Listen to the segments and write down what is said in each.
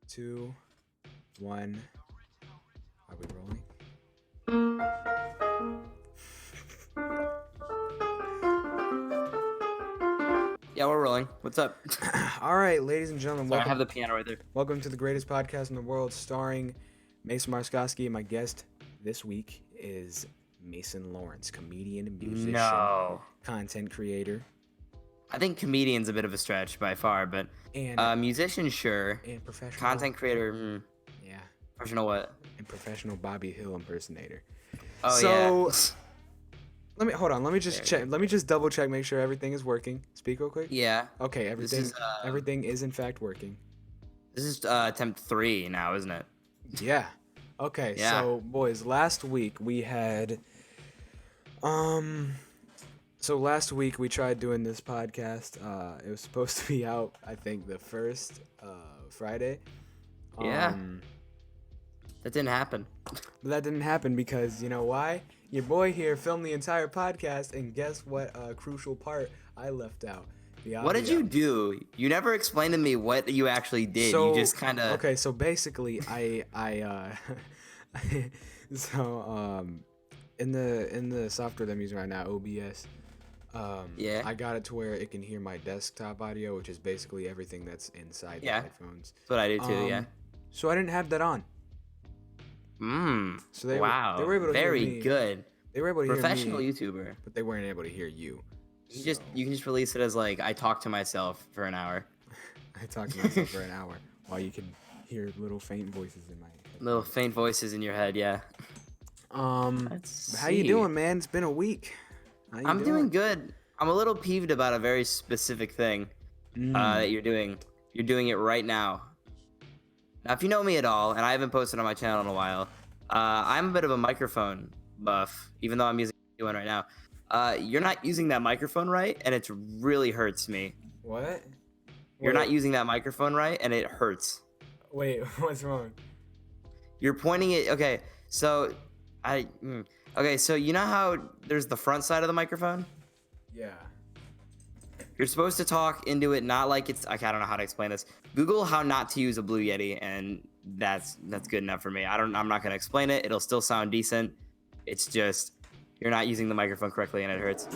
two, one. Are we rolling? Yeah, we're rolling. What's up? All right, ladies and gentlemen, Sorry, I have welcome the piano right there. welcome to the greatest podcast in the world, starring Mason Marskoski. And my guest this week is Mason Lawrence, comedian, musician, No. content creator, I think comedian's a bit of a stretch by far, but and musician, sure. professional Content creator, Yeah, professional what? and professional Bobby Hill impersonator. Oh, So yeah. let me just There check. Let me just double check, make sure everything is working. Speak real quick. Yeah. Okay, This everything is in fact working. is attempt 3 now, isn't it? Yeah. Okay, Yeah. so boys, last week we tried doing this podcast. It was supposed to be out, I think, the first Friday. Yeah. That didn't happen. But that didn't happen because you know why? Your boy here filmed the entire podcast, and guess what? Crucial part I left out. The What did audio. you do? You never explained to me what you actually did. So, You just kind of... Okay, so basically, in the software that I'm using right now, OBS, Yeah. I got it to where it can hear my desktop audio, which is basically everything that's inside Yeah. the headphones. That's what I do too, yeah. So I didn't have that on. So they Wow. were able to hear Very me. good. They were able to Professional hear me, YouTuber. but they weren't able to hear you. You can just release it as like I talk to myself for an hour. I talked to myself for an hour while you can hear little faint voices in my head. Little faint voices in your head, yeah. How you doing, man? It's been a week. How you I'm doing good. I'm a little peeved about a very specific thing that you're doing. You're doing it right now. Now, if you know me at all, and I haven't posted on my channel in a while, I'm a bit of a microphone buff, even though I'm using one right now. You're not using that microphone right, and it really hurts me. What? You're not using that microphone right, and it hurts. Wait, what's wrong? You're pointing it. Okay, so okay, so you know how there's the front side of the microphone? Yeah. You're supposed to talk into it, not like it's. I don't know how to explain this. Google how not to use a Blue Yeti, and that's good enough for me. I'm not gonna explain it. It'll still sound decent. It's just you're not using the microphone correctly, and it hurts.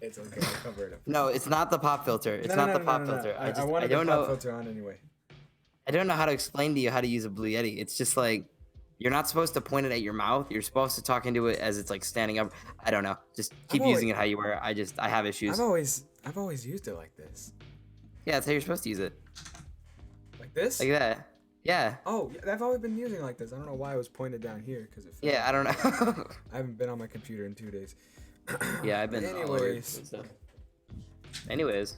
It's okay. I'll cover it up. No, it's not the pop filter. It's not the pop filter. I wanted don't the pop know. filter on anyway. I don't know how to explain to you how to use a Blue Yeti. It's just like you're not supposed to point it at your mouth. You're supposed to talk into it as it's like standing up. I don't know. Just keep using it how you were. I have issues. I've always used it like this. Yeah, that's how you're supposed to use it. Like this? Like that. Yeah. Oh, yeah, I've always been using it like this. I don't know why it was pointed down here because it. Yeah, I don't know. I haven't been on my computer in 2 days. Yeah, I've been all over Anyways. and stuff. Anyways.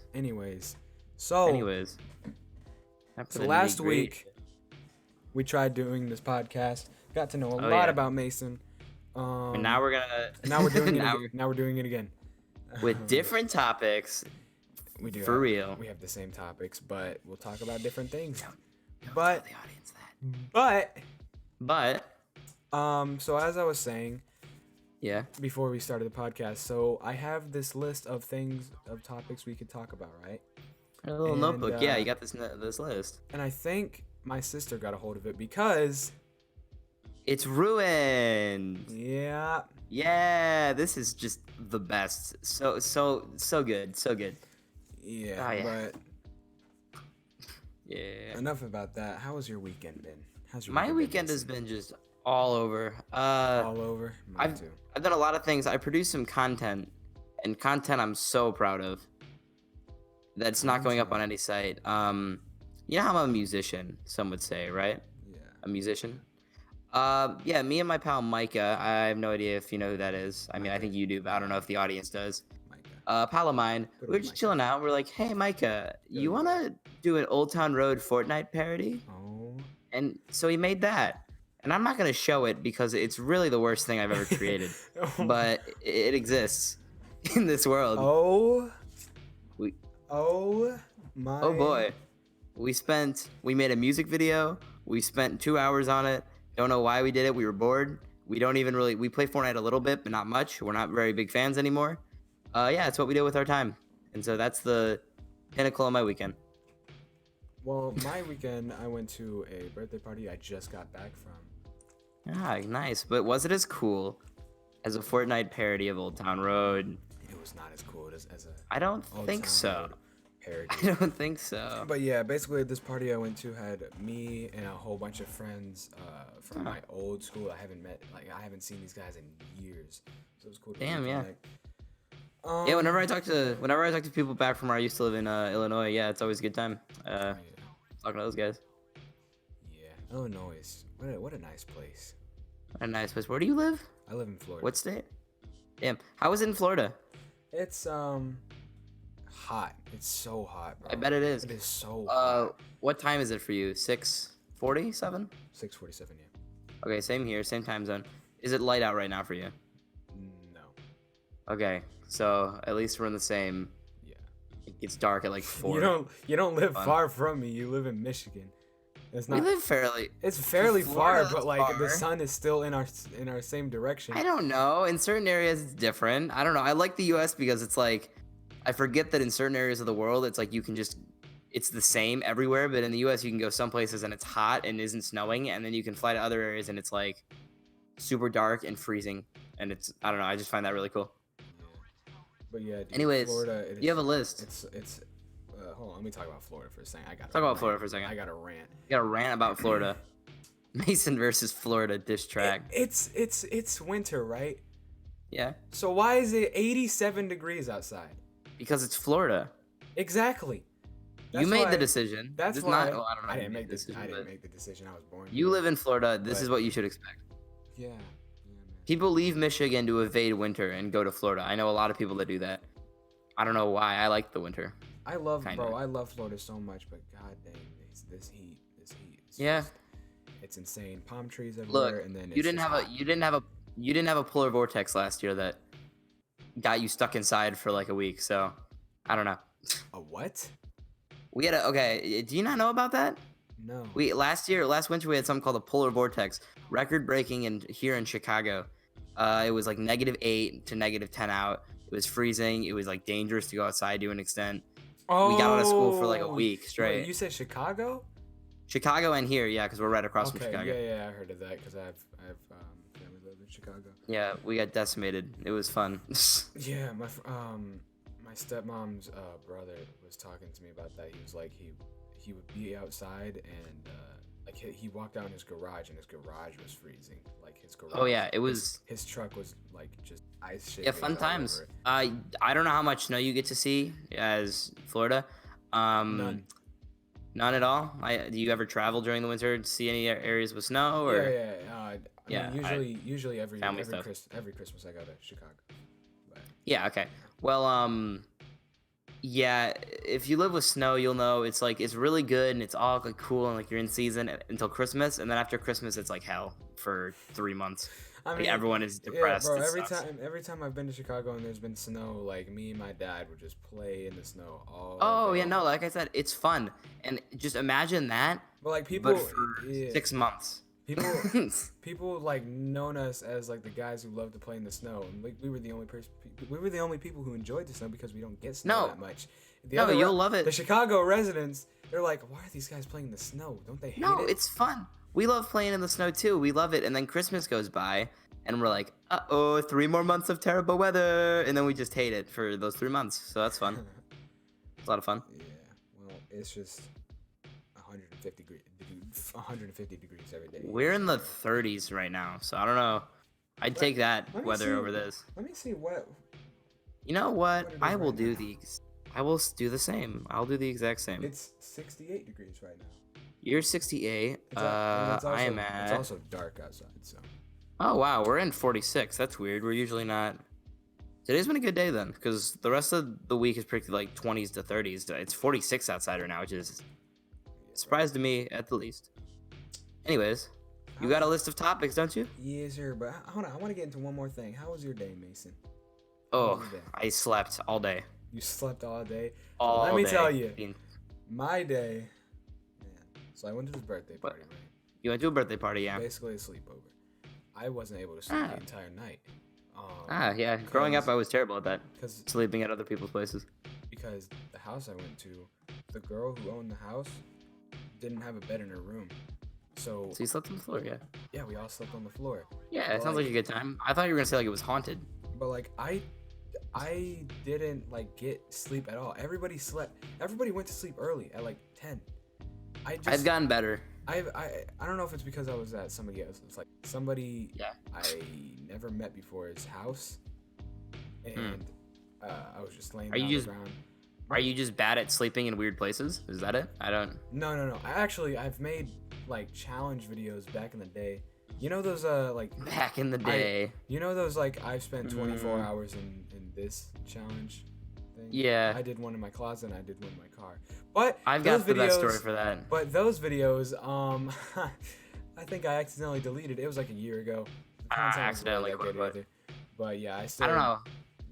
So last week we tried doing this podcast. Got to know a lot about Mason. And now we're gonna. Now we're doing it. Now we're doing it again. With different topics. We do. For real. We have the same topics, but we'll talk about different things. Don't But- tell the audience that. But So as I was saying yeah. before we started the podcast, so I have this list of topics we could talk about, right? A little And, notebook. Yeah, you got this list. And I think my sister got a hold of it because, It's ruined. yeah, Yeah, this is just the best. So good. So good. yeah, Oh, yeah. but Yeah. enough about that. How was your weekend been? How's your My weekend been, has been just all over. all over? Mine I've too. I've done a lot of things. I produced some content, and content I'm so proud of. That's not going up on any site. You know how I'm a musician, some would say, right? Yeah. A musician. Yeah, me and my pal Micah. I have no idea if you know who that is. I mean, I think you do, but I don't know if the audience does. Micah. Pal of mine. Good We were old just Micah. chilling out. We're like, hey, Micah, you old wanna do an Old Town Road Fortnite parody? Oh. And so he made that. And I'm not gonna show it because it's really the worst thing I've ever created. But it exists in this world. Oh. We- Oh my. Oh boy. We made a music video. We spent 2 hours on it. Don't know why we did it. We were bored. We play Fortnite a little bit, but not much. We're not very big fans anymore. Yeah, it's what we do with our time. And so that's the pinnacle of my weekend. Well, my weekend, I went to a birthday party I just got back from. Ah, nice. But was it as cool as a Fortnite parody of Old Town Road? It was not as cool as a I don't Old think Town so. Road parody. I don't think so. But yeah, basically this party I went to had me and a whole bunch of friends from my old school. I haven't seen these guys in years, so it was cool to Damn, yeah. reconnect. Yeah, whenever I talk to people back from where I used to live in Illinois, yeah, it's always a good time. Yeah, Talking to those guys. yeah, Illinois, what a nice place. A nice place. Where do you live? I live in Florida. What state? Damn. How is it in Florida? It's hot. It's so hot, bro. I bet it is. It is so hot. What time is it for you? 6:47? 6:47, yeah. Okay, same here, same time zone. Is it light out right now for you? No. Okay, so at least we're in the same. Yeah. It gets dark at like 4. You don't live Fun. far from me. You live in Michigan. It's We not. live fairly. It's fairly far, Florida's but like the far. sun is still in our same direction. I don't know. In certain areas, it's different. I don't know. I like the U.S. because it's like, I forget that in certain areas of the world, it's like you can just, it's the same everywhere. But in the U.S., you can go some places and it's hot and isn't snowing, and then you can fly to other areas and it's like super dark and freezing, and it's, I don't know. I just find that really cool. But yeah. Dude, Anyways, Florida, you have a list. It's. Hold on. Let me talk about Florida for a second. Talk about Florida for a second. I got a rant. You got a rant about Florida. Mason versus Florida diss track. It's winter, right? Yeah, So why is it 87 degrees outside? because it's Florida. Exactly. You That's made why- the decision. That's It's why not, well, I don't know. I if didn't you make made the this. decision, I didn't but make the decision. I was born. You here. live in Florida. This But- is what you should expect. Yeah. Man. People leave Michigan to evade winter and go to Florida. I know a lot of people that do that. I don't know why. I like the winter. I love, Kinda. bro. I love Florida so much, but god dang, this heat. It's Yeah. just- it's insane. Palm trees everywhere, Look, and then you didn't have a polar vortex last year that got you stuck inside for like a week. So I don't know. a what? We had okay. Do you not know about that? No. Last winter we had something called a polar vortex, record breaking here in Chicago. It was like -8 to -10 out. It was freezing. It was like dangerous to go outside to an extent. We got out of school for like a Oh, week wait, straight. you said Chicago? Chicago and here, yeah, because we're right across from Okay, Chicago. yeah, I heard of that because I have family live in Chicago. Yeah, we got decimated. It was fun. Yeah, my stepmom's brother was talking to me about that. He was like he would be outside and like he walked out in his garage and his garage was freezing. Like his garage. Oh yeah, it was. His truck was like just ice shit. Yeah, fun times. I don't know how much snow you get to see as Florida. None. None at all. Do you ever travel during the winter to see any areas with snow? Or I Yeah, mean, usually every family stuff. Christmas I go to Chicago. But, yeah, okay. Well, yeah. If you live with snow, you'll know it's like it's really good and it's all like cool and like you're in season until Christmas, and then after Christmas it's like hell for 3 months. I Like, mean, everyone is depressed. Yeah, bro. It sucks. Every time I've been to Chicago and there's been snow, like me and my dad would just play in the snow all. Oh day yeah, no, long. like I said, it's fun, and just imagine that, But like people, but for yeah, 6 months. people like known us as like the guys who love to play in the snow, and like we were the only people who enjoyed the snow because we don't get snow No. that much. No, you'll love it. The Chicago residents, they're like, why are these guys playing in the snow? Don't they hate No, it? it's fun. We love playing in the snow too. We love it, and then Christmas goes by, and we're like, uh-oh, 3 more months of terrible weather, and then we just hate it for those 3 months. So that's fun. It's a lot of fun. Yeah, well, it's just 150 degrees every day. We're in the 30s right now, so I don't know. I'd take that let me weather see- over this. Let me see what. You know what? What it is I will right do now. I will do the same. I'll do the exact same. It's 68 degrees right now. You're 68. It's and it's I am It's at. also dark outside, so. Oh wow, we're in 46. That's weird. We're usually not. Today's been a good day then, because the rest of the week is predicted like 20s to 30s. It's 46 outside right now, which is a surprise to me at the least. Anyways, you got a list of topics, don't you? Yes, sir. But hold on, I want to get into one more thing. How was your day, Mason? Oh, was your day? I slept all day. You slept all day. All Let me day. tell you. Being- My day. Man. So I went to this birthday What? party, right? You went to a birthday party, yeah. Basically a sleepover. I wasn't able to sleep Ah. the entire night. Yeah. Growing up, because- I was terrible at that. Because Sleeping at other people's places. the house I went to, the girl who owned the house didn't have a bed in her room. So So you slept on the floor, yeah. yeah, we all slept on the floor. Yeah, But it sounds like a good time. I thought you were gonna say like it was haunted. but like I didn't like get sleep at all. Everybody slept. Everybody went to sleep early at like 10. I've gotten better. I don't know if it's because I was at somebody else. It's like somebody Yeah. I never met before his house, and I was just laying Are you down just- on the ground. Are you just bad at sleeping in weird places? Is that it? I don't. No. I've made like challenge videos back in the day. You know those like Back in the day. you know those like I've spent 24 Mm. hours in this challenge thing. Yeah. I did one in my closet and I did one in my car. But I've those got the best story videos- for that. But those videos, I think I accidentally deleted. It was like a year ago. The content was Accidentally, that good but- either. But yeah, I still. I don't know.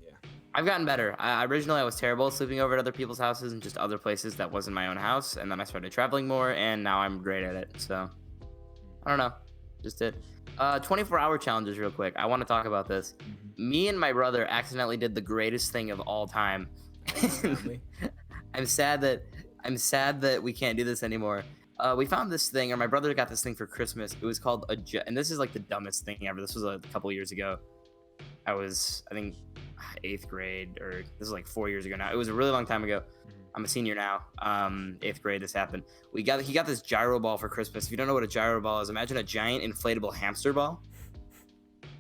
Yeah. I've gotten better. Originally, I was terrible at sleeping over at other people's houses and just other places that wasn't my own house. And then I started traveling more, and now I'm great at it. So, I don't know. Just it. 24-hour challenges, real quick. I want to talk about this. Mhm. Me and my brother accidentally did the greatest thing of all time. Accidentally. I'm sad that we can't do this anymore. We found this thing, or my brother got this thing for Christmas. It was called and this is like the dumbest thing ever. This was a couple years ago. I think, 8th grade, or this is like 4 years ago now. It was a really long time ago. Mhm. I'm a senior now. 8th grade, this happened. He got this gyro ball for Christmas. If you don't know what a gyro ball is, imagine a giant inflatable hamster ball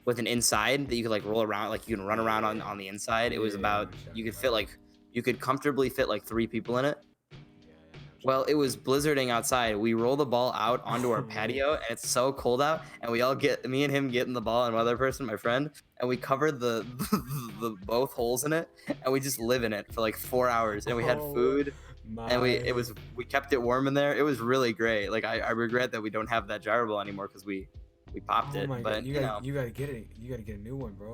with an inside that you could like roll around, like you can run around on the inside. It was Yeah, about, I'm sure you could about fit like, you could comfortably fit like 3 people in it. Yeah, Well, it was blizzarding outside. We roll the ball out onto our Oh. patio, and it's so cold out. And we all me and him getting the ball, and one other person, my friend, and we covered the both holes in it, and we just live in it for like 4 hours. And we had Oh, food, and we My- kept it warm in there. It was really great. Like I regret that we don't have that gyro ball anymore because we popped Oh it. my But God. you know, You gotta get it. You gotta get a new one, bro.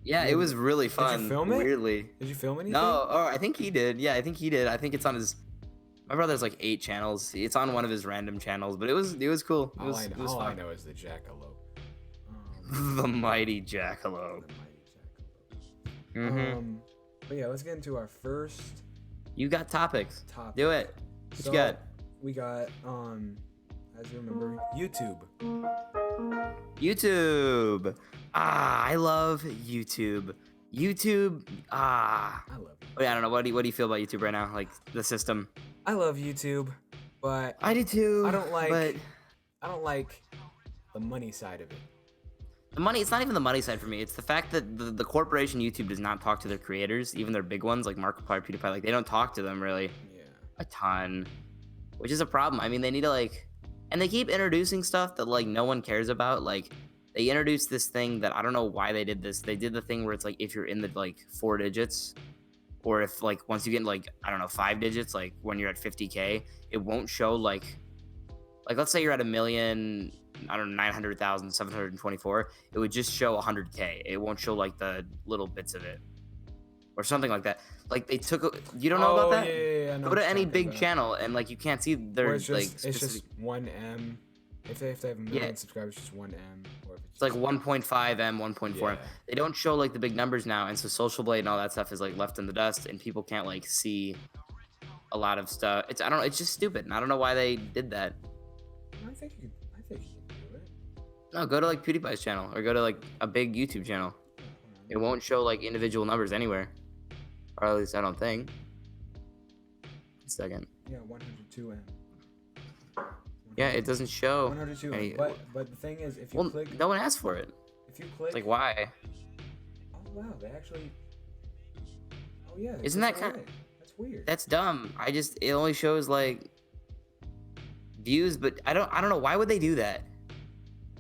yeah, it was really you fun. film it? Weirdly. Did you film anything? No, oh, I think he did. Yeah, I think he did. I think it's on his. My brother's like 8 channels. It's on one of his random channels, but it was cool. It was, it was All I fun. know is the jackalope. The mighty jackalope. The mighty jackalope. Hmm. But yeah, let's get into our first You got topics. topic. Do it. What So, you got? We got as you remember, YouTube. YouTube. I love YouTube. YouTube. I love it. Oh, yeah, I don't know. What do you feel about YouTube right now? Like the system. I love YouTube, but I do too. I don't like- But I don't like the money side of it. the money. It's not even the money side for me. It's the fact that the corporation YouTube does not talk to their creators, even their big ones like Markiplier, PewDiePie. Like they don't talk to them really Yeah. a ton, which is a problem. I mean, they need to like, and they keep introducing stuff that like no one cares about. Like they introduced this thing that I don't know why they did this. They did the thing where it's like if you're in the like 4 digits, or if like once you get like I don't know 5 digits, like when you're at 50K, it won't show like let's say you're at 1,000,000, I don't know 900,724. It would just show 100K. It won't show like the little bits of it or something like that. Like they took. You don't know about that? Yeah, I know Go what to you're any talking big about. channel and like you can't see Or their it's like just it's specific. just 1M. If they have a million Yeah. subscribers, just 1M. Or if It's like 1.5 M, 1.4 M. Yeah. They don't show like the big numbers now, and so Social Blade and all that stuff is like left in the dust, and people can't like see a lot of stuff. It's I don't know. It's just stupid, and I don't know why they did that. I think you can do it. No, go to like PewDiePie's channel or go to like a big YouTube channel. It won't show like individual numbers anywhere, or at least I don't think. A second. Yeah, 102M. Yeah, it doesn't show. 102M. any- But the thing is, if you Well, click, no one asked for it. if you click, It's like why? oh wow, they actually. Oh yeah. they Isn't click that kind- on it. That's weird. That's dumb. It only shows like views, but I don't know why would they do that?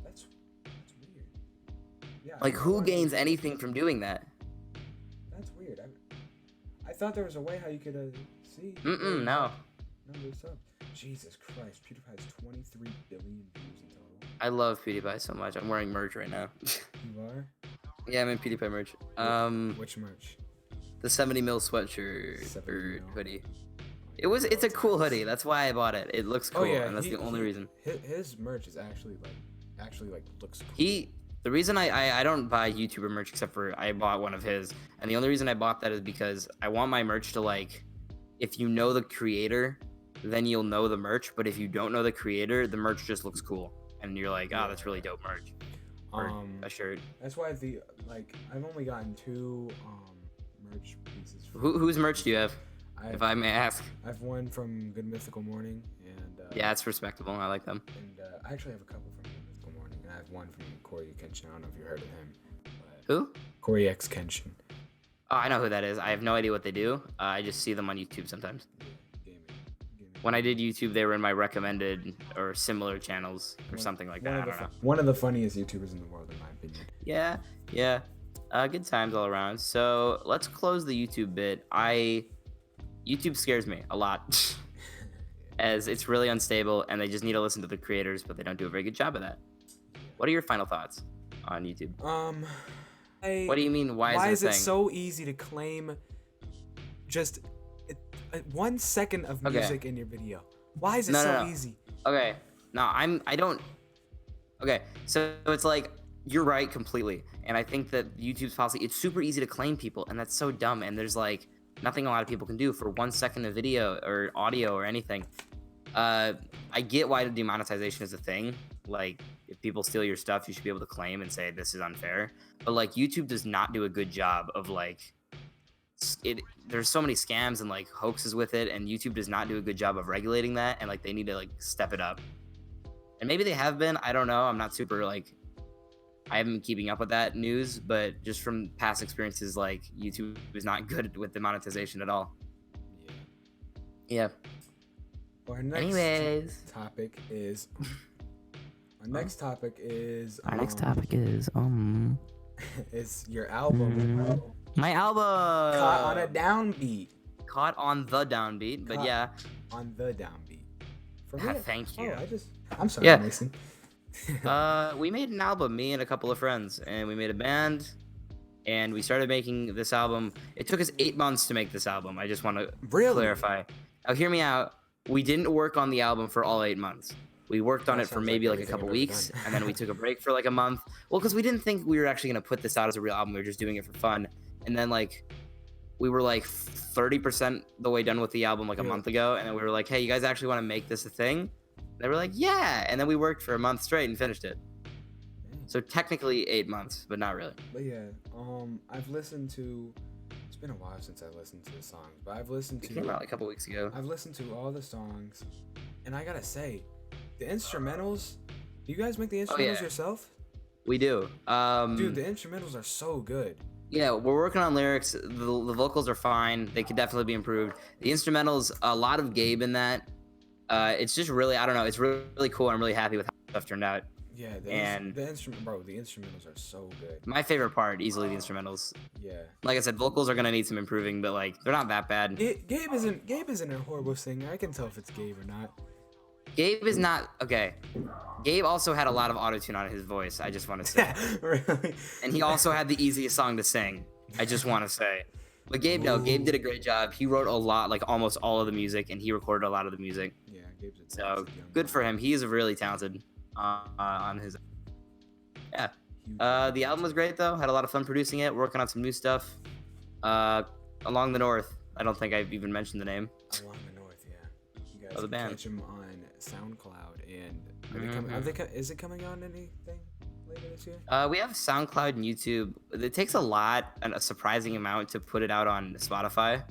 That's weird. Yeah. I Like don't know who why they gains do that. anything from doing that? That's weird. I thought there was a way how you could see. No. Numbers up. Jesus Christ, PewDiePie has 23 billion views in total. I love PewDiePie so much. I'm wearing merch right now. You are? Yeah, I'm in PewDiePie merch. Which merch? The 70 mil sweatshirt 70 or mil. hoodie. It's a cool hoodie. That's why I bought it. It looks cool, and that's the only reason. His merch is actually looks cool. The reason I don't buy YouTuber merch except for I bought one of his, and the only reason I bought that is because I want my merch to like, if you know the creator, then you'll know the merch. But if you don't know the creator, the merch just looks cool, and you're like, oh, that's really dope merch. Or a shirt. That's why I've only gotten 2 merch pieces. Whose merch do you have? If I may ask. I have one from Good Mythical Morning, and yeah, it's respectable. I like them. And I actually have a couple from Good Mythical Morning, and I have one from Corey Kenshin. I don't know if you heard of him. But Who? Corey X Kenshin. Oh, I know who that is. I have no idea what they do. I just see them on YouTube sometimes. Gaming. When I did YouTube, they were in my recommended or similar channels or something like that. I don't know. One of the funniest YouTubers in the world, in my opinion. Yeah, yeah. Good times all around. So let's close the YouTube bit. YouTube scares me a lot, as it's really unstable, and they just need to listen to the creators, but they don't do a very good job of that. What are your final thoughts on YouTube? What do you mean? Why is it so easy to claim just 1 second of music in your video? Why is it so easy? Okay, no, I don't. Okay, so it's like you're right completely, and I think that YouTube's policy, it's super easy to claim people, and that's so dumb. And there's like nothing a lot of people can do for 1 second of video or audio or anything. I get why the demonetization is a thing. Like, if people steal your stuff, you should be able to claim and say this is unfair. But like, YouTube does not do a good job of like there's so many scams and like hoaxes with it, and YouTube does not do a good job of regulating that, and like they need to like step it up. And maybe they have been, I don't know. I'm not super like, I haven't been keeping up with that news, but just from past experiences, like YouTube is not good with the monetization at all. Yeah. Our next Anyways, topic is our next topic is is your album. My album. Caught on a downbeat. Caught on the downbeat, but yeah. On the downbeat. For me, thank you. I'm sorry, Yeah. Mason. We made an album, me and a couple of friends, and we made a band, and we started making this album. It took us 8 months to make this album. I just want to clarify. Now, hear me out. We didn't work on the album for all 8 months. We worked on it for maybe like a couple weeks, and then we took a break for like a month. Well, because we didn't think we were actually going to put this out as a real album. We were just doing it for fun. And then like we were like 30% the way done with the album like a month ago, and then we were like, hey, you guys actually want to make this a thing? They were like, yeah. And then we worked for a month straight and finished it. So technically 8 months, but not really. But yeah, I've listened to, it's been a while since I listened to the songs, but I've listened to, it came out like a couple weeks ago. I've listened to all the songs, and I gotta say, the instrumentals, do you guys make the instrumentals yourself? We do. Dude, the instrumentals are so good. Yeah, we're working on lyrics. The vocals are fine. They could definitely be improved. The instrumentals, a lot of Gabe in that. It's just really, I don't know. It's really, really cool. I'm really happy with how stuff turned out. Yeah, the instrumentals are so good. My favorite part, easily the instrumentals. Yeah. Like I said, vocals are gonna need some improving, but like they're not that bad. Gabe isn't a horrible singer. I can tell if it's Gabe or not. Gabe is not okay. Gabe also had a lot of autotune on his voice. I just want to say. Really? And he also had the easiest song to sing. I just want to say. But Gabe, no, Gabe did a great job. He wrote a lot, like almost all of the music, and he recorded a lot of the music. Yeah, Gabe's a so good for him. He is really talented on his. Yeah. The album was great though. Had a lot of fun producing it. Working on some new stuff. Along the North. I don't think I've even mentioned the name. Along the North, yeah. You guys of the can band. catch them on SoundCloud, and is it coming on anything later this year? We have SoundCloud and YouTube. It takes a lot and a surprising amount to put it out on Spotify.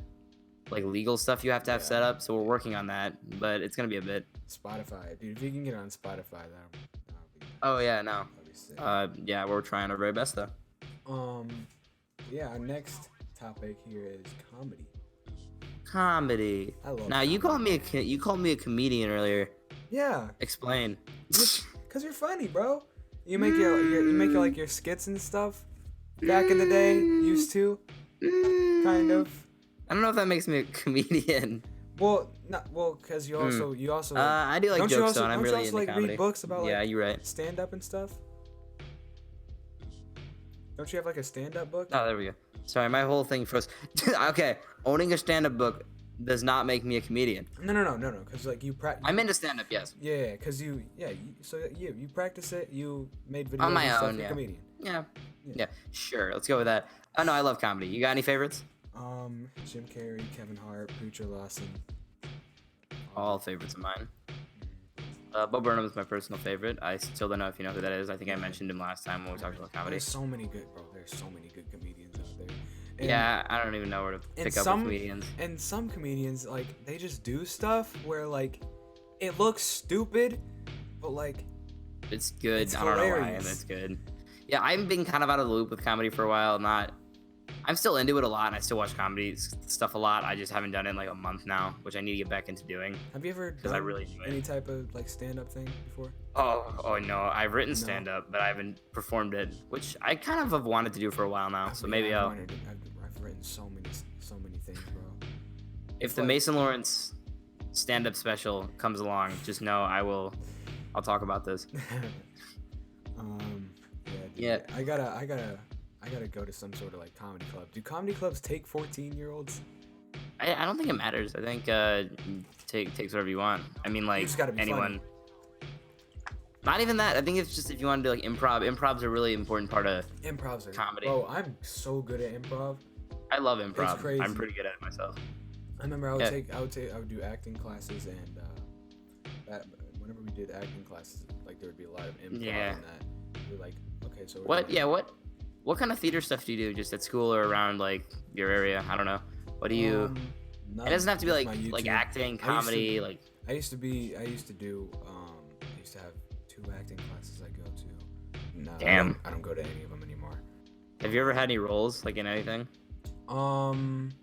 Like legal stuff you have to have set up, so we're working on that, but it's gonna be a bit. Spotify, dude. If you can get on Spotify, that'll be. Oh yeah, no. That'll be sick. Yeah, we're trying our very best though. Yeah. Our next topic here is comedy. Comedy. I love. Now you called me a comedian earlier. Yeah. Explain. Cause you're funny, bro. You make your skits and stuff. Back in the day, used to. Kind of. I don't know if that makes me a comedian. Well, cause you also. I do like jokes, though. I'm really into like comedy. Read books about yeah, you're right. Stand up and stuff. Don't you have like a stand up book? Oh, there we go. Sorry, my whole thing froze. Okay, owning a stand up book does not make me a comedian. No. Cause like you practice. I'm into stand up, yes. Yeah, cause you practice it. You made videos on my and stuff, own. you're a Yeah. comedian. Yeah. Sure. Let's go with that. Oh no, I love comedy. You got any favorites? Jim Carrey, Kevin Hart, Preacher Lawson. all favorites of mine. Bo Burnham is my personal favorite. I still don't know if you know who that is. I think I mentioned him last time when we talked about comedy. There's so many good, bro. There's so many good comedians out there. And, Yeah, I don't even know where to pick up with comedians. And some comedians, like, they just do stuff where, like, it looks stupid, but, like, It's good. It's I don't know why, and hilarious. it's good. Yeah, I've been kind of out of the loop with comedy for a while. I'm still into it a lot, and I still watch comedy stuff a lot. I just haven't done it in like a month now, which I need to get back into doing. have you ever 'Cause done I really enjoy it. any type of, like, stand-up thing before? Oh no, I've written No. stand up, but I haven't performed it, which I kind of have wanted to do for a while now. So maybe I'll. I've written so many things, bro. If the like- Mason Lawrence stand up special comes along, just know I'll talk about this. Yeah, dude. Yeah. I gotta go to some sort of like comedy club. Do comedy clubs take 14-year-olds? I don't think it matters. I think takes whatever you want. I mean, like just gotta be anyone. Not even that. I think it's just if you want to do like improv. Improv's a really important part of. Improvs are Comedy. Bro, I'm so good at improv. I love improv. crazy. I'm pretty good at it myself. I remember I would Yeah. do acting classes, and whenever we did acting classes, like there would be a lot of improv Yeah. in that. We're like, okay, so we're What? doing- Yeah. What kind of theater stuff do you do? Just at school or around like your area? I don't know. What do you? none, It doesn't have to be just like my like YouTube. acting, comedy, like. I used to have 2 acting classes I go to. No, Damn. I don't go to any of them anymore. Have you ever had any roles like in anything? Roles?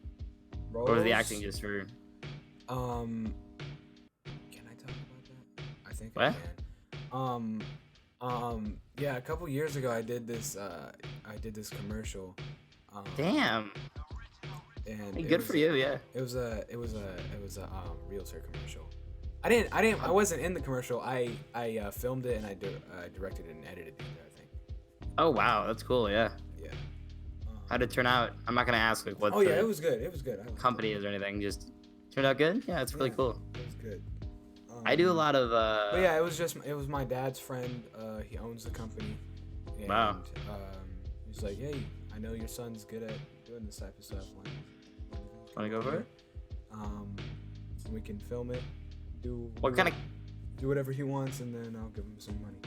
Or was the acting just for? Can I talk about that? I think What? I can. Yeah, a couple years ago I did this commercial. Damn. And Hey, it good was- for you. Yeah. It was a realtor commercial. I wasn't in the commercial. I filmed it and I directed it and edited it. I think. Oh wow, that's cool. Yeah. Yeah. How'd it turn out? I'm not gonna ask like what Oh the yeah, it was good. It was good. I liked it. company is or anything. Just turned out good. Yeah, it's really Yeah, cool. It was good. I do a lot of. But yeah, it was my dad's friend. He owns the company. And, Wow. He's like, hey, I know your son's good at doing this type of stuff. Wanna go for it? We can film it. Do whatever he wants, and then I'll give him some money.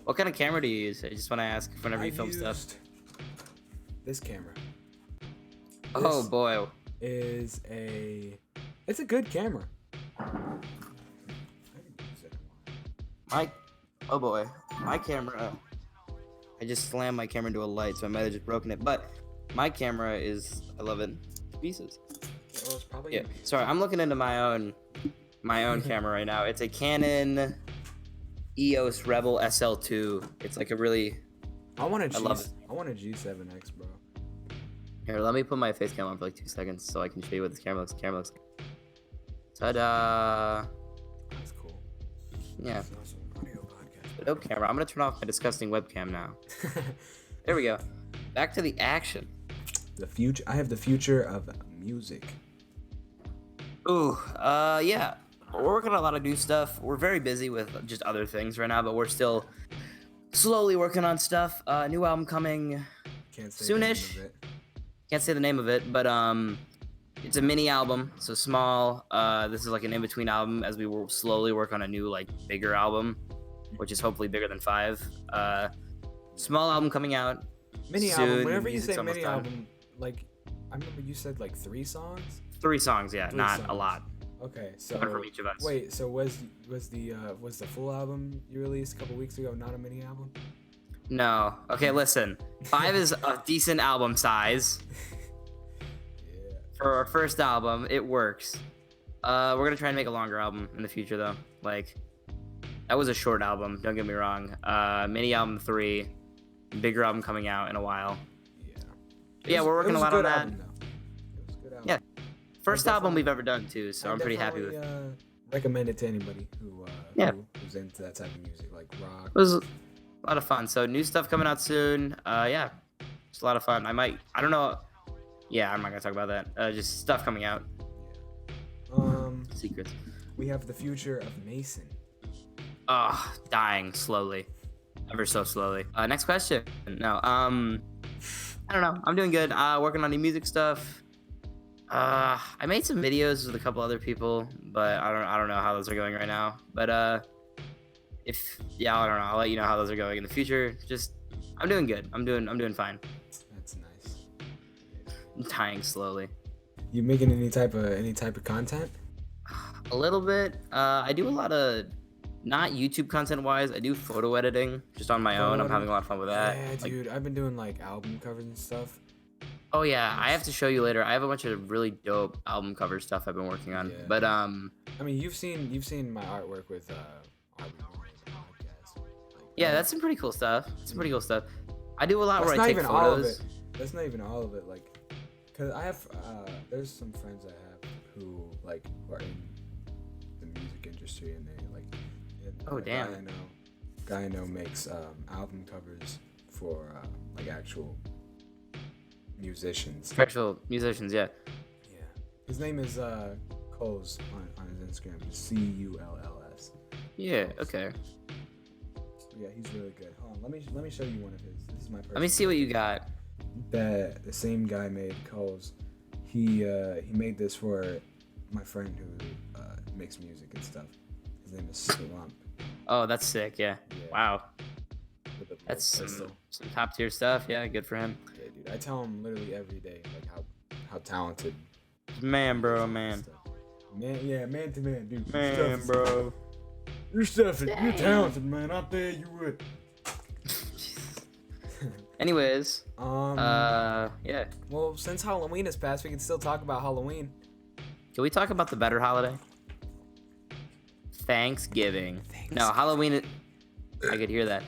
What kind of camera do you use? I just want to ask whenever you I've film stuff. used This camera. Oh This boy. is it's a good camera. I haven't used it in a while. Oh boy. My camera. I just slammed my camera into a light, so I might have just broken it. But my camera I love it to pieces. Well, it's probably Yeah. Sorry, I'm looking into my own camera right now. It's a Canon EOS Rebel SL2. It's like a really. I want I love it. I want a G7X, bro. Here, let me put my face cam on for like 2 seconds so I can show you what this camera looks like. Ta-da! That's cool. Yeah. It's also an audio podcast. Dope camera. I'm gonna turn off my disgusting webcam now. There we go. Back to the action. The future. I have the future of music. Ooh, yeah. We're working on a lot of new stuff. We're very busy with just other things right now, but we're still slowly working on stuff. New album coming. Can't say Soonish. the name of it. Can't say the name of it, but it's a mini album, so small. This is like an in-between album as we will slowly work on a new like bigger album, which is hopefully bigger than 5. Small album coming out. Mini soon. album. Whenever you Music's say almost mini done. album, like I remember you said like 3 songs. 3 songs, yeah, 3 not songs. a lot. Okay, so One from each of us. wait, so was the full album you released a couple weeks ago not a mini album? No. Okay, listen. 5 is a decent album size. Yeah. For our first album, it works. We're gonna try and make a longer album in the future though. Like, that was a short album, don't get me wrong. Mini album 3, bigger album coming out in a while. Yeah. But yeah, we're working a lot on that. Album, though. It was a good album. Yeah, First album definitely- we've ever done too, so I'm pretty happy with it. Recommend it to anybody who's into that type of music, like rock. It was a lot of fun. So new stuff coming out soon. Yeah, it's a lot of fun. I don't know. Yeah, I'm not gonna talk about that. Just stuff coming out. Secrets. We have the future of Mason. Dying slowly, ever so slowly. Next question. No, I don't know. I'm doing good. Working on new music stuff. I made some videos with a couple other people, but I don't know how those are going right now. But I don't know. I'll let you know how those are going in the future. Just I'm doing good. I'm doing fine. That's nice. I'm dying slowly. You making any type of content? A little bit. I do a lot of not YouTube content wise. I do photo editing just on my own. I'm having a lot of fun with that. Yeah, Like, dude. I've been doing like album covers and stuff. oh yeah, I have to show you later. I have a bunch of really dope album cover stuff I've been working on. Yeah. But I mean, you've seen my artwork with Aubrey Warren, the podcast. Like, yeah, that's some pretty cool stuff. Some pretty cool stuff. I do a lot that's where not I take even all of photos. it. That's not even all of it. Like, cause I have there's some friends I have who are in the music industry, and they like. And, Oh, damn. Guy I know makes album covers for like actual musicians. Actual musicians, yeah. Yeah. His name is Coles on his Instagram. Just Culls. Yeah, okay. Yeah, he's really good. Hold on, let me show you one of his. This is my. Let me see what you got. The same guy made Coles. He made this for my friend who makes music and stuff. His name is Slump. Oh, that's sick, yeah. Yeah. Wow. With a That's pistol. some top tier stuff, yeah, good for him. Yeah, dude. I tell him literally every day like how talented. Man, bro, he is and man. stuff. Man, yeah, man to man, dude. Your Man, stuff is- bro. Your stuff is, you're Dang. talented, man. I tell you what. Anyways, yeah. Well, since Halloween has passed, we can still talk about Halloween. Can we talk about the better holiday? Thanksgiving. No, Halloween. I could hear that.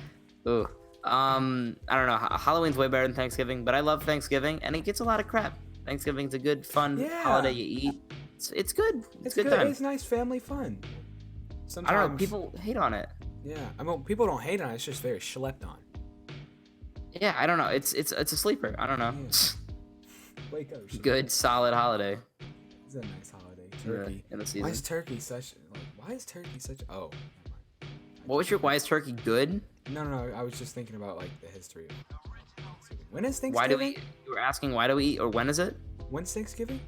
Ooh. I don't know. Halloween's way better than Thanksgiving, but I love Thanksgiving, and it gets a lot of crap. Thanksgiving's a good, fun Yeah. holiday you eat. It's good. It's good good. time. It's nice family fun. Sometimes I don't know. People hate on it. Yeah, I mean, people don't hate on it. It's just very schlepped on. Yeah, I don't know. It's a sleeper. I don't know. Yeah. Wake up. shit. Good, solid holiday. It's a nice holiday. Yeah, Turkey. in the Why season. is turkey such? Like, why is turkey such? Oh, never mind. Why is turkey good? No. I was just thinking about like the history of Thanksgiving. When is Thanksgiving? Why do we? You were asking why do we eat or when is it? When's Thanksgiving?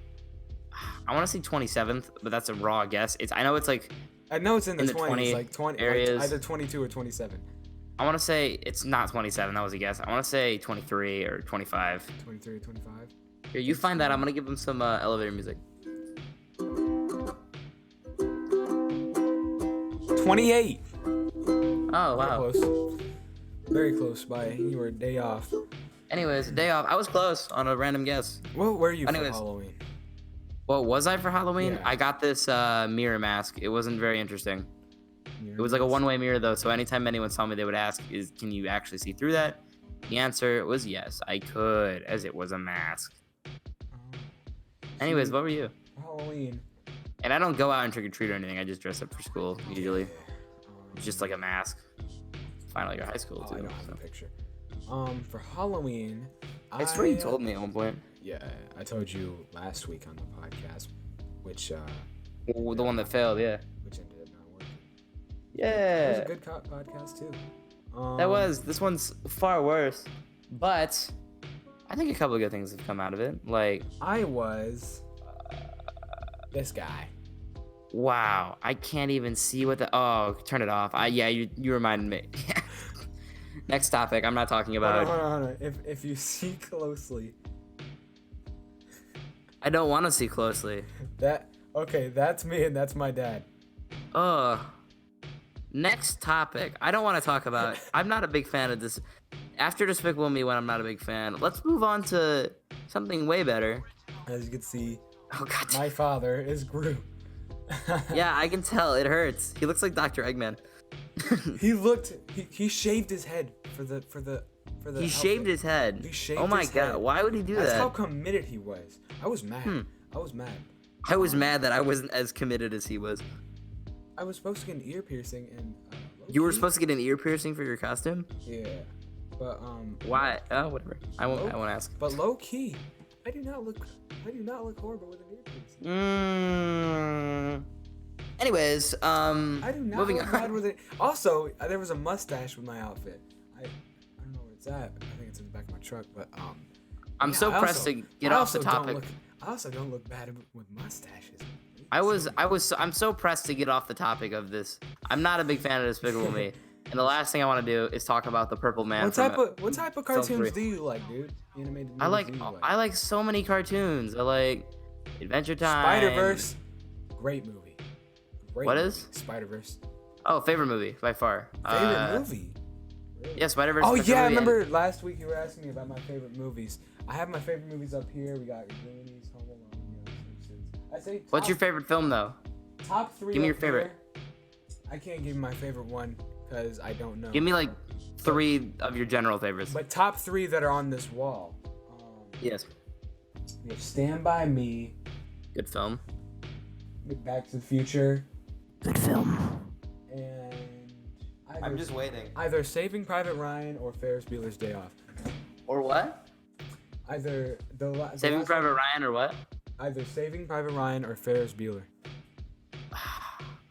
I want to say 27th, but that's a raw guess. I know it's like I know it's in the In the 20s, 20 like 20 areas. like either 22 or 27. I want to say it's not 27. That was a guess. I want to say 23 or 25. 23 or 25. Here, you find that. I'm gonna give them some elevator music. 28. Oh wow. Close. Very close by. You were a day off. Anyways, day off. I was close on a random guess. What were you Anyways. for Halloween? What was I for Halloween? Yeah. I got this mirror mask. It wasn't very interesting. It was like a one-way mirror though, so anytime anyone saw me, they would ask, can you actually see through that?" The answer was yes, I could, as it was a mask. Anyways, what were you? Halloween. And I don't go out and trick or treat or anything. I just dress up for school usually. Yeah. It's just like a mask. Finally, like high school Oh, I too. don't have So. a picture. For Halloween, I swear you told me at one point. Yeah, I told you last week on the podcast, which Well, the one that failed, yeah. which ended up not working. It was Yeah. a good podcast too. That was. This one's far worse, but I think a couple of good things have come out of it. Like, I was this guy. wow, I can't even see what the. Oh, turn it off. Yeah, you reminded me. Next topic. I'm not talking about. Hold on. If you see closely, I don't want to see closely. that's me and that's my dad. Ugh. Next topic. I don't want to talk about. I'm not a big fan of this. After Despicable Me, when I'm not a big fan. Let's move on to something way better. As you can see, Oh God. my father is Groot. Yeah, I can tell. It hurts. He looks like Dr. Eggman. He shaved his head for the He shaved outfit. his head. He shaved Oh my his God. head. Why would he do That's that? how committed he was. I was mad. I was mad. I was mad that I wasn't as committed as he was. I was supposed to get an ear piercing and You were low-key- supposed to get an ear piercing for your costume? Yeah. But Why? Oh, whatever. I won't ask. But low key, I do not look horrible with an ear piercing. Anyways, I do not moving look bad on. with it. Also, there was a mustache with my outfit. I don't know where it's at. I think it's in the back of my truck. But I'm yeah, so I pressed also- to get I off the also don't topic. look- I also don't look bad with mustaches. I'm so pressed to get off the topic of this. I'm not a big fan of Despicable Me, and the last thing I want to do is talk about the Purple Man. What type of cartoons do you like, dude? Animated movies do you I like so many cartoons. I like Adventure Time. Spider-Verse, great movie. What is? Spider-Verse? Oh, favorite movie by far. Favorite movie? Really? Yeah, Spider-Verse. Oh yeah, I remember last week you were asking me about my favorite movies. I have my favorite movies up here. We got Goonies, Home Alone, Simpsons. I say. What's your favorite film though? Top 3. Give me your favorite. I can't give you my favorite one because I don't know. Give me like 3 of your general favorites. But top 3 that are on this wall. Yes. We have Stand By Me. Good film. Back to the Future. Good film. And I'm just waiting. Either Saving Private Ryan or Ferris Bueller's Day Off. Or what? Either Saving Private Ryan or what? Either Saving Private Ryan or Ferris Bueller.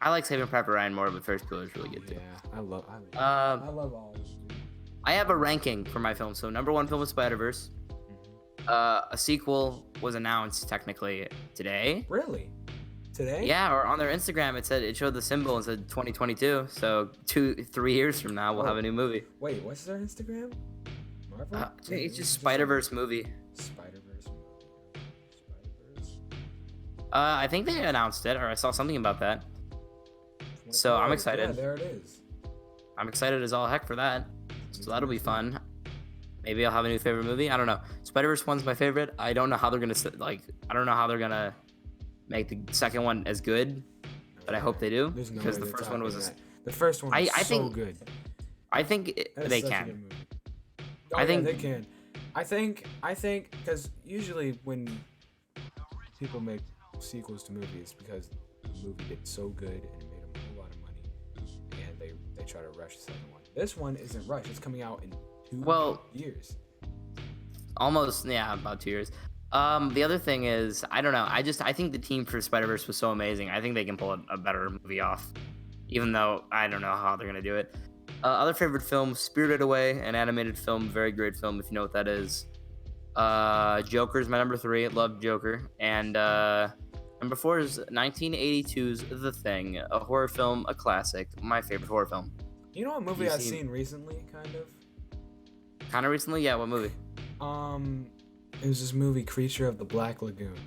I like Saving Private Ryan more, but Ferris Bueller's really good too. Yeah, I love all of them. I have a ranking for my film. So number 1 film was Spider-Verse. A sequel was announced technically today. Really? Today? Yeah, or on their Instagram it showed the symbol and said 2022. So 3 years from now we'll have a new movie. Wait, what's their Instagram? Marvel? It's just Spider-Verse movie. Spider-Verse movie. Spider-Verse. I think they announced it, or I saw something about that. So I'm excited. Yeah, there it is. I'm excited as all heck for that. So that'll be fun. Maybe I'll have a new favorite movie. I don't know. Spider-Verse 1's my favorite. I don't know how they're gonna make the second one as good, but I hope they do because the first one was. The first one was so good. I think they can. I think they can. I think because usually when people make sequels to movies because the movie did so good and it made them a whole lot of money, and they try to rush the second one. This one isn't rushed. It's coming out in 2 years. Almost, yeah, about 2 years. The other thing is, I don't know. I think the team for Spider-Verse was so amazing. I think they can pull a better movie off, even though I don't know how they're gonna do it. Other favorite film, Spirited Away, an animated film, very great film if you know what that is. Joker's my number 3. Love Joker, and number 4 is 1982's The Thing, a horror film, a classic, my favorite horror film. You know what movie I've seen recently, kind of? Kind of recently, yeah. What movie? It was this movie, Creature of the Black Lagoon.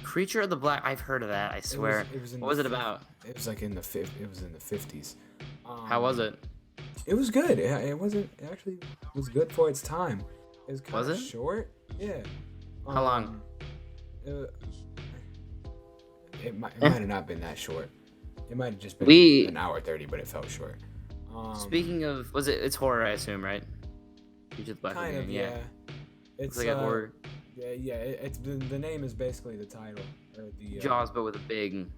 Creature of the Black. I've heard of that. I swear. What was it about? It was like in the 50s. How was it? It was good. It was good for its time. It was kind of short. Yeah. How long? It might have not been that short. It might have just been an hour 30, but it felt short. Speaking of, it's horror, I assume, right? Creature of the Black Lagoon, yeah. It's like a horror. Yeah. It's the name is basically the title or the Jaws, but with a big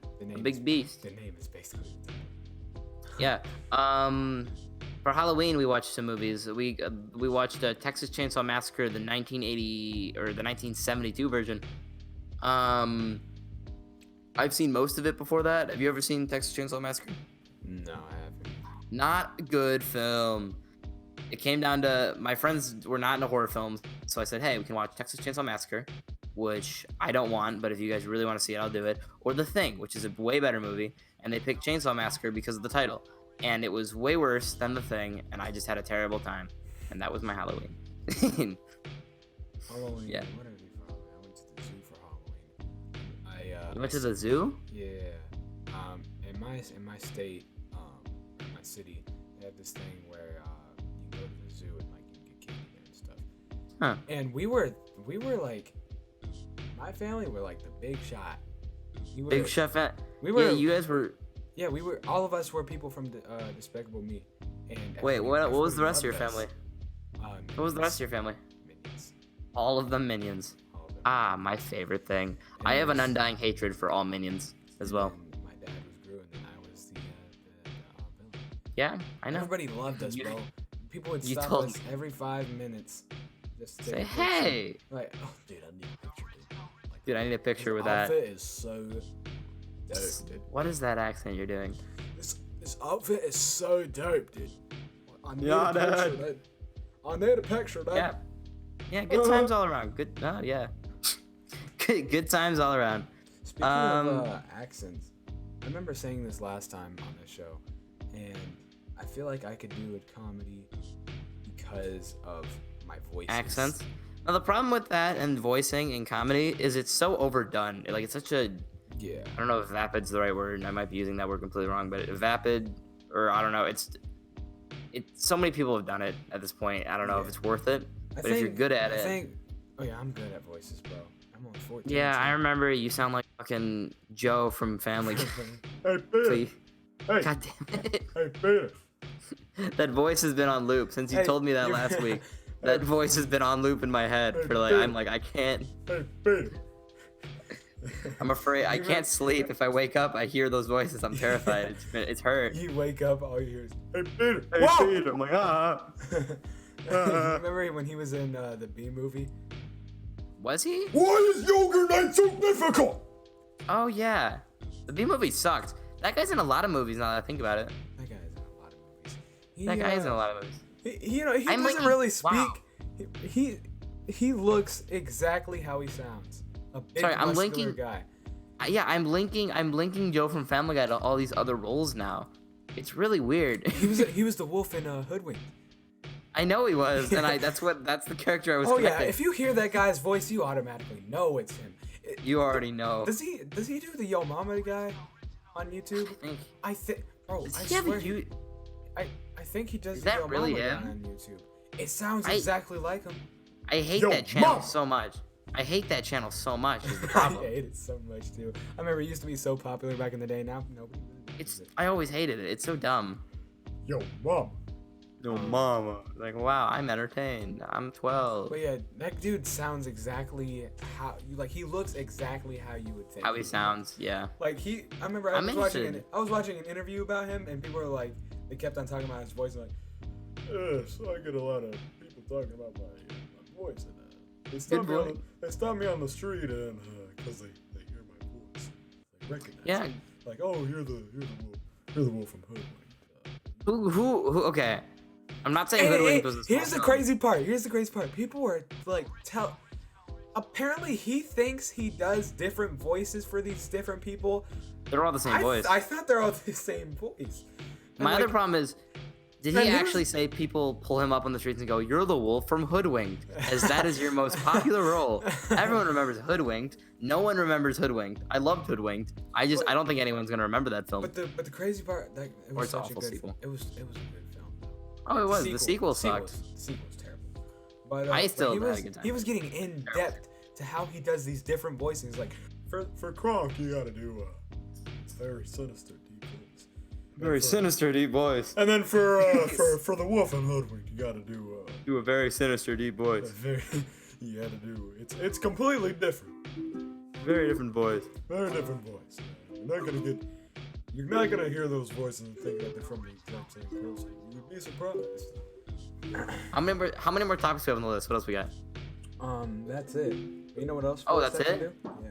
beast. The name is basically the title. Yeah. For Halloween, we watched some movies. We watched Texas Chainsaw Massacre, the 1980 or the 1972 version. I've seen most of it before that. Have you ever seen Texas Chainsaw Massacre? No, I haven't. Not a good film. It came down to my friends were not into horror films, so I said, hey, we can watch Texas Chainsaw Massacre, which I don't want, but if you guys really want to see it, I'll do it. Or The Thing, which is a way better movie, and they picked Chainsaw Massacre because of the title. And it was way worse than The Thing, and I just had a terrible time. And that was my Halloween. Halloween? Yeah. What did we for Halloween? I went to the zoo for Halloween. You went to the zoo? Yeah. In my state, in my city, they have this thing where you go to the zoo and like you can get candy there and stuff. Huh. And we were like, my family were like the big shot. Big shot. We were. Yeah, you guys were. Yeah, we were. All of us were people from Despicable Me. And wait, what was the rest of your family? Minions. What was the rest of your family? Minions. All of them Minions. All of them. Ah, my favorite thing. I have an undying hatred for all Minions as well. And my dad was Gru, and then I was the villain. Yeah, I know. Everybody loved us, bro. People would stop us every 5 minutes. Just to say, hey. Like, oh, dude, I need a picture, dude. Like, Dude, I need a picture with that. that. Outfit is so dope, dude. What is that accent you're doing? This outfit is so dope, dude. I need Yeah, a picture, dude. I need a picture, dude. Yeah. Yeah, good times all around. Good, yeah. good times all around. Speaking of accents, I remember saying this last time on the show, and I feel like I could do a comedy because of my voice. Accents. Now the problem with that and voicing in comedy is it's so overdone. Like it's such a Yeah. I don't know if vapid's the right word. I might be using that word completely wrong, but vapid or I don't know. It's so many people have done it at this point. I don't know if it's worth it. But if you're good at it, oh yeah, I'm good at voices, bro. I'm only 14. yeah, I remember you sound like fucking Joe from Family Guy. Hey, Peter. Hey. God damn it. Hey, Peter. That voice has been on loop since you told me that last week. That voice has been on loop in my head for like I'm like I can't. Hey, Peter. I'm afraid I can't sleep. If I wake up, I hear those voices. I'm terrified. It's hurt. You wake up, all you hear is, "Hey, Peter." Hey, Whoa! Peter. I'm like ah. Remember when he was in the B movie? Was he? Why is yoga night so difficult? Oh yeah. The B movie sucked. That guy's in a lot of movies now that I think about it. That guy's in a lot of movies. That guy's in a lot of movies. He doesn't really speak. Wow. He looks exactly how he sounds. A big muscular guy. Yeah, I'm linking Joe from Family Guy to all these other roles now. It's really weird. He was the wolf in Hoodwink. I know he was, and that's the character I was. Oh connecting. yeah, if you hear that guy's voice, you automatically know it's him. You already know. Does he do the Yo Mama guy on YouTube? I think. Bro, I swear. I think he does. Is the that Yo really Mama him? guy on YouTube. It sounds exactly like him. I hate Yo, that channel Mom! so much. I hate that channel so much. Is the I problem. hate it so much too. I remember it used to be so popular back in the day. Now nobody. It's I always hated it. It's so dumb. Yo, Mom. No mama. Like wow, I'm entertained. I'm 12. But yeah, that dude sounds exactly how he looks exactly how you would think. How he sounds, yeah. Like I remember I I'm was watching an interview about him, and people were like, they kept on talking about his voice, and like, so I get a lot of people talking about my voice, and they stop me on the street, and because they hear my voice, they recognize. Yeah. it. Like, oh, you're the wolf from Hoodwink. Who? Okay. I'm not saying Hoodwink was a small Here's the film. crazy part. People were like, apparently he thinks he does different voices for these different people. They're all the same voice. I thought they're all the same voice. And My other problem is, did he and actually say people pull him up on the streets and go, "You're the wolf from Hoodwinked," as that is your most popular role? Everyone remembers Hoodwinked. No one remembers Hoodwinked. I loved Hoodwinked. I don't think anyone's gonna remember that film. But the crazy part, it Or was it's such awful a good sequel. It was a good film. Oh, it was. The sequel sucked. The sequel was terrible. But I still he had a was good time. he was getting in depth to how he does these different voices. Like for Kronk, you gotta do very sinister deep voice. Very sinister deep voice. And then for the wolf and Hoodwink, you gotta do a very sinister deep voice. you gotta do it's completely different. Very different voice. Very different voice. You're not gonna hear those voices and think that they're from the exact same person. You'd be surprised. How many more topics do we have on the list? What else we got? That's it. You know what else? Oh, voice that's I can it? do? Yeah.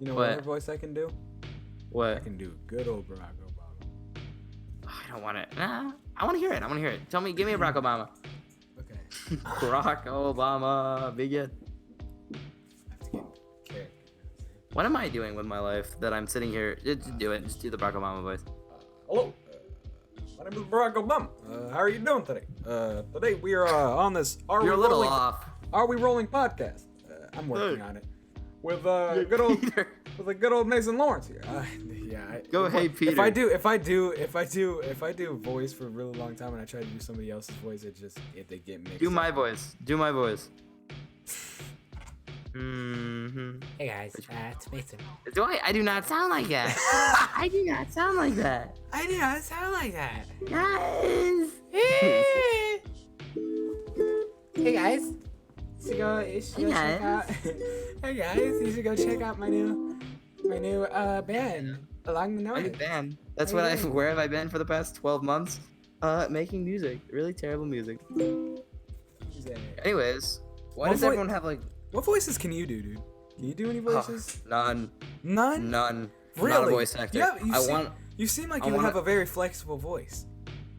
You know What? what other voice I can do? I What? can do good old Barack Obama. I don't want it. Nah, I want to hear it. Give me a Barack Obama. Okay. Barack Obama, big it. I have to get character. What am I doing with my life that I'm sitting here? Just do it. Just do the Barack Obama voice. Hello. My name is Barack Obama. How are you doing today? Today we are on this. You're a little off. Are we rolling podcast? I'm working on it with good old Peter. with a good old Mason Lawrence here. Go, hey, Peter. If I do voice for a really long time and I try to do somebody else's voice, they get mixed. Do my voice. Mm-hmm. Hey guys, it's Mason. I do not sound like that. I do not sound like that. I do not sound like that. Guys. Hey guys. You should go check out. Hey guys, you should go check out my new band, Along the My new North. band. That's How you doing? where have I been for the past 12 months? Making music. Really terrible music. Anyways, why does everyone have like What voices can you do, dude? Can you do any voices? none? None. Really? Not a voice actor. Yeah, you seem like you have a very flexible voice.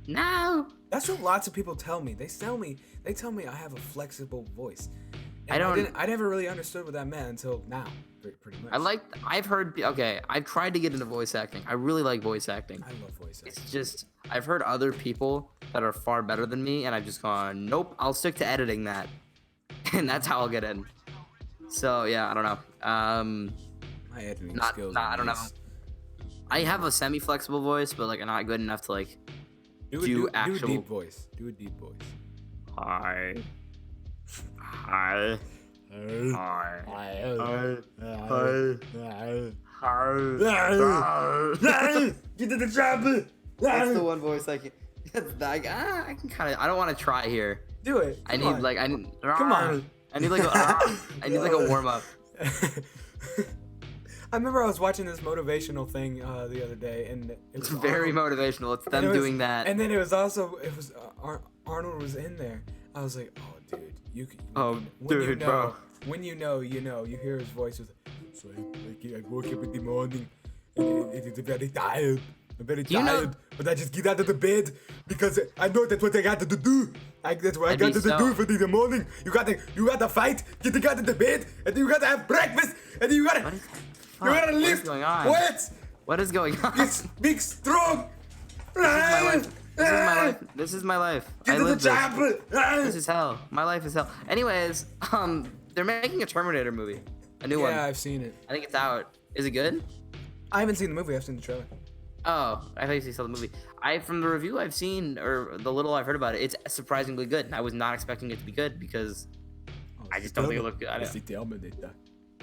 No. That's what lots of people tell me. They tell me I have a flexible voice. And I don't- I never really understood what that meant until now. pretty much. I've heard. Okay, I've tried to get into voice acting. I really like voice acting. I love voice acting. It's just I've heard other people that are far better than me, and I've just gone, nope. I'll stick to editing that, and that's how I'll get in. So yeah, I don't know. My editing Not- skills. not- are I don't know. nice. I have a semi-flexible voice, but like not good enough to like. Do Do a actual- deep voice. Do a deep voice. Hi. Hi. Hi. Get to the chopper. That's the one voice I can. I can kind of. I don't want to try here. Do it. I need Come on. like I need. Come on. I need like a. I need like a warm up. I remember I was watching this motivational thing the other day, and it It's was very Arnold- motivational. It's and them it was- doing that. And then it was Arnold was in there. I was like, oh, dude, you. Oh, when you dude, know, bro. When you know, you know. You hear his voice with. So I woke up in the morning, and it's very tired. I'm very Do you know- tired, but I just get out of the bed because I know that's what I got to do. That's what I That'd got be to do so- for the morning. You gotta fight, get out of the bed, and then you gotta have breakfast, and then you gotta, What is, you gotta what is lift going on? weights, What is going on? get big, strong. This is my life. This is my life. This is my life. Get I to the live this. chopper. This is hell. My life is hell. Anyways, they're making a Terminator movie, a new one. Yeah, I've seen it. I think it's out. Is it good? I haven't seen the movie. I've seen the trailer. Oh, I thought you saw the movie. From the review I've seen, or the little I've heard about it, it's surprisingly good. And I was not expecting it to be good because, I just don't think it looked good. I It's don't- the Terminator.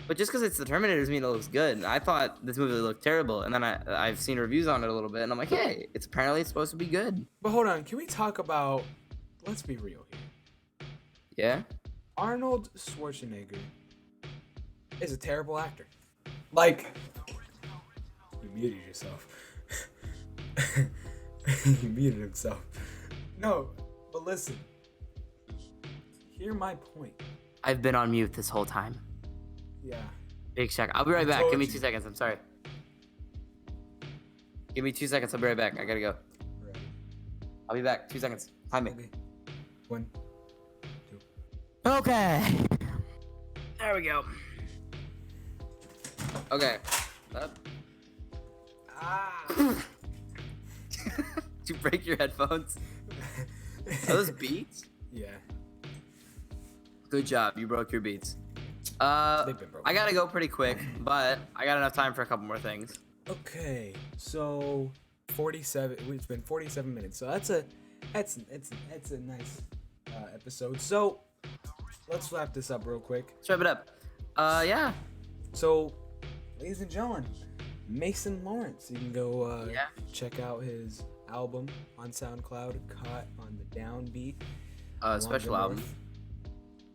But just because it's the Terminator doesn't mean it looks good. I thought this movie looked terrible, and then I've seen reviews on it a little bit, and I'm like, hey, it's apparently supposed to be good. But hold on, can we talk about? Let's be real here. Yeah. Arnold Schwarzenegger is a terrible actor. Like, you muted yourself. He muted himself. No, but listen. Hear my point. I've been on mute this whole time. Yeah. Big check. I'll be right I back. told Give me you. 2 seconds. I'm sorry. Give me 2 seconds. I'll be right back. I gotta go. Right. I'll be back. 2 seconds. Time me. Okay. 1, 2. Okay. There we go. Okay. Up. Ah. Did you break your headphones? Are those beats? Yeah. Good job. You broke your beats. They've been broken. I gotta go pretty quick, but I got enough time for a couple more things. Okay, so 47. It's been 47 minutes, so that's a nice episode. So let's wrap this up real quick. Let's wrap it up. Yeah. So, ladies and gentlemen, Mason Lawrence. You can go Yeah. check out his album on SoundCloud, Caught on the Downbeat. Special Along the album. North.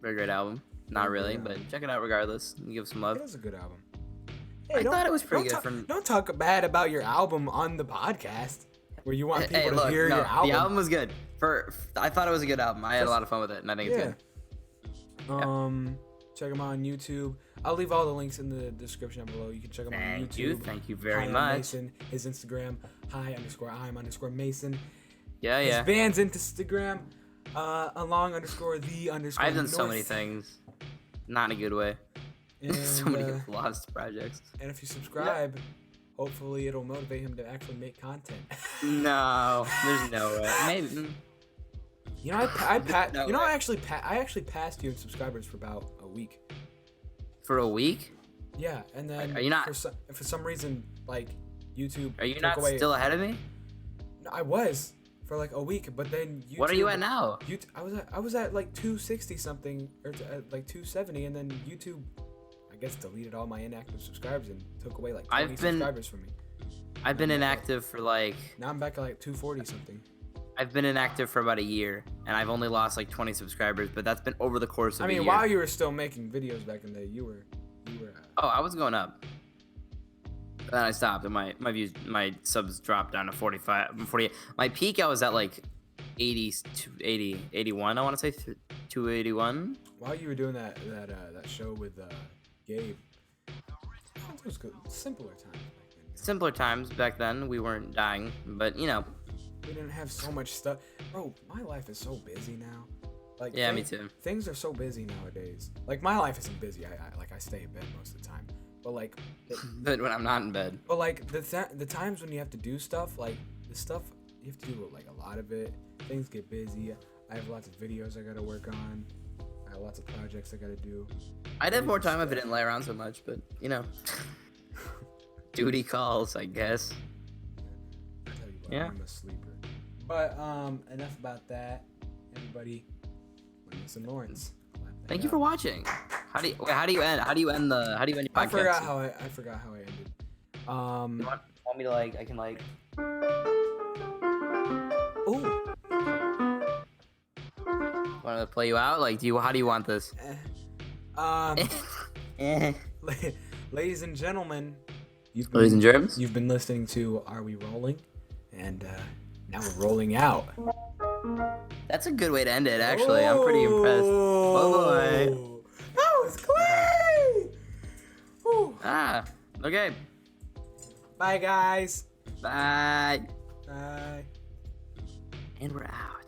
Very great album. Not Very really, great but album. check it out regardless. You give some love. It is a good album. I thought it was pretty don't good. Don't talk bad about your album on the podcast, where you want people to hear your album. The album was good. I thought it was a good album. I had a lot of fun with it, and I think it's Yeah. good. Check him out on YouTube. I'll leave all the links in the description down below. You can check him on Thank YouTube. you. Thank you very Hi, much. Mason. His Instagram, hi_I'm_Mason. Yeah, His yeah. band's Instagram, along_the_. I've done so many things. Not in a good way. And, So many lost projects. and if you subscribe, hopefully it'll motivate him to actually make content. No, there's no way. Maybe. You know, No you know, way. I actually passed you in subscribers for about a week. For a week? Yeah, and then Are you not- for some reason, like YouTube Are you took not away. still ahead of me? No, I was for like a week, but then YouTube, What are you at now? I was at like 260 something or like 270, and then YouTube, I guess, deleted all my inactive subscribers and took away like 20 I've been- subscribers from me. I've been inactive for like Now I'm back at like 240 something. I've been inactive for about a year, and I've only lost like 20 subscribers, but that's been over the course of I a mean, year. while you were still making videos back in the day, you were. Oh, I was going up. Then I stopped, and my subs dropped down to 45, 48. My peak, I was at like 80, 81. I want to say 281. While you were doing that show with Gabe, it was good. Simpler times back then. Simpler times back then. We weren't dying, but you know. We didn't have so much stuff. Bro, my life is so busy now. Like, Yeah, me too. Things are so busy nowadays. Like, my life isn't busy. I stay in bed most of the time. But like, But when I'm not in bed. but like the times when you have to do stuff, like the stuff you have to do like a lot of it. Things get busy. I have lots of videos I gotta work on. I have lots of projects I gotta do. I'd have more time if I didn't lay around so much, but you know, duty calls, I guess. I tell you what, Yeah. I'm a sleeper. But enough about that. Everybody, my name's Lawrence. Clap that Thank you up. for watching. How do you end your podcast? I forgot how I ended. You want me to like? I can like. Ooh. Want to play you out? Like, how do you want this? Eh. Ladies and gentlemen, Ladies and germs. you've been listening to Are We Rolling? And now we're rolling out. That's a good way to end it. Actually, I'm pretty impressed. Bye-bye. That was Clay. Whew. Ah. Okay. Bye, guys. Bye. Bye. And we're out.